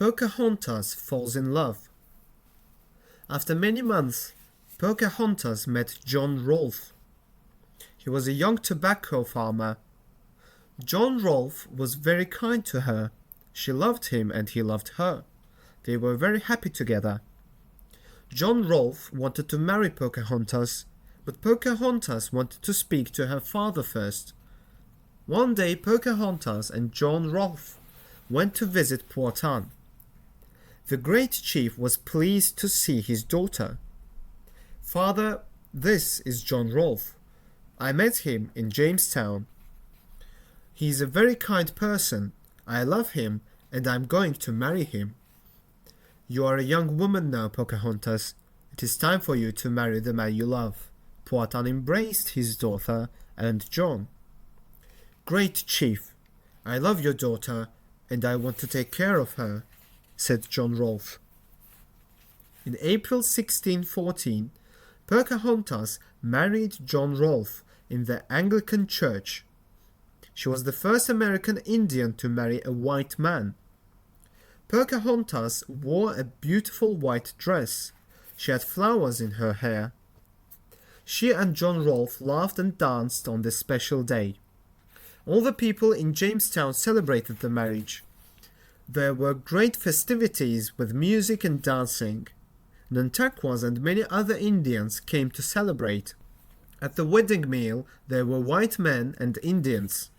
Pocahontas falls in love. After many months, Pocahontas met John Rolfe. He was a young tobacco farmer. John Rolfe was very kind to her. She loved him and he loved her. They were very happy together. John Rolfe wanted to marry Pocahontas, but Pocahontas wanted to speak to her father first. One day Pocahontas and John Rolfe went to visit Powhatan. The great chief was pleased to see his daughter. "Father, this is John Rolfe. I met him in Jamestown. He is a very kind person. I love him and I am going to marry him." "You are a young woman now, Pocahontas. It is time for you to marry the man you love." Powhatan embraced his daughter and John. "Great chief, I love your daughter and I want to take care of her," said John Rolfe. In April 1614, Pocahontas married John Rolfe in the Anglican Church. She was the first American Indian to marry a white man. Pocahontas wore a beautiful white dress. She had flowers in her hair. She and John Rolfe laughed and danced on this special day. All the people in Jamestown celebrated the marriage. There were great festivities with music and dancing. Nantaquas and many other Indians came to celebrate. At the wedding meal, there were white men and Indians.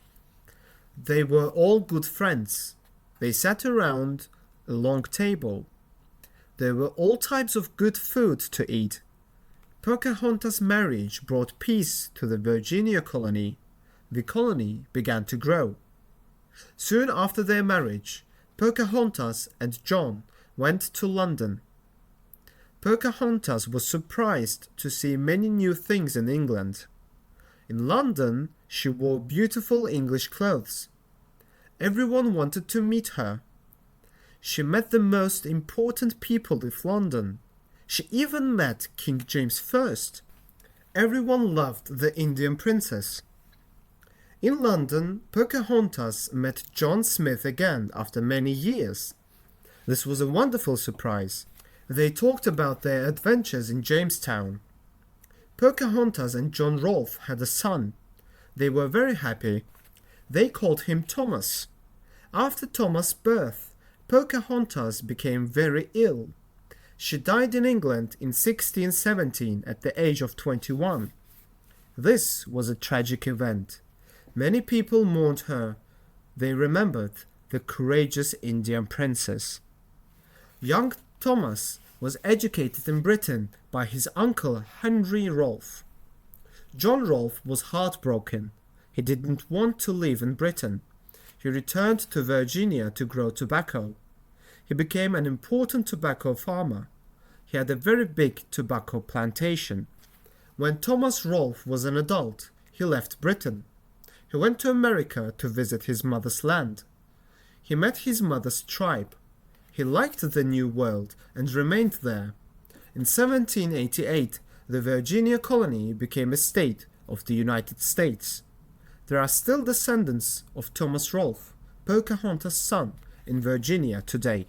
They were all good friends. They sat around a long table. There were all types of good food to eat. Pocahontas' marriage brought peace to the Virginia colony. The colony began to grow. Soon after their marriage, Pocahontas and John went to London. Pocahontas was surprised to see many new things in England. In London, she wore beautiful English clothes. Everyone wanted to meet her. She met the most important people of London. She even met King James I. Everyone loved the Indian princess. In London, Pocahontas met John Smith again after many years. This was a wonderful surprise. They talked about their adventures in Jamestown. Pocahontas and John Rolfe had a son. They were very happy. They called him Thomas. After Thomas' birth, Pocahontas became very ill. She died in England in 1617 at the age of 21. This was a tragic event. Many people mourned her. They remembered the courageous Indian princess. Young Thomas was educated in Britain by his uncle Henry Rolfe. John Rolfe was heartbroken. He didn't want to live in Britain. He returned to Virginia to grow tobacco. He became an important tobacco farmer. He had a very big tobacco plantation. When Thomas Rolfe was an adult, he left Britain. He went to America to visit his mother's land. He met his mother's tribe. He liked the New World and remained there. In 1788, the Virginia colony became a state of the United States. There are still descendants of Thomas Rolfe, Pocahontas' son, in Virginia today.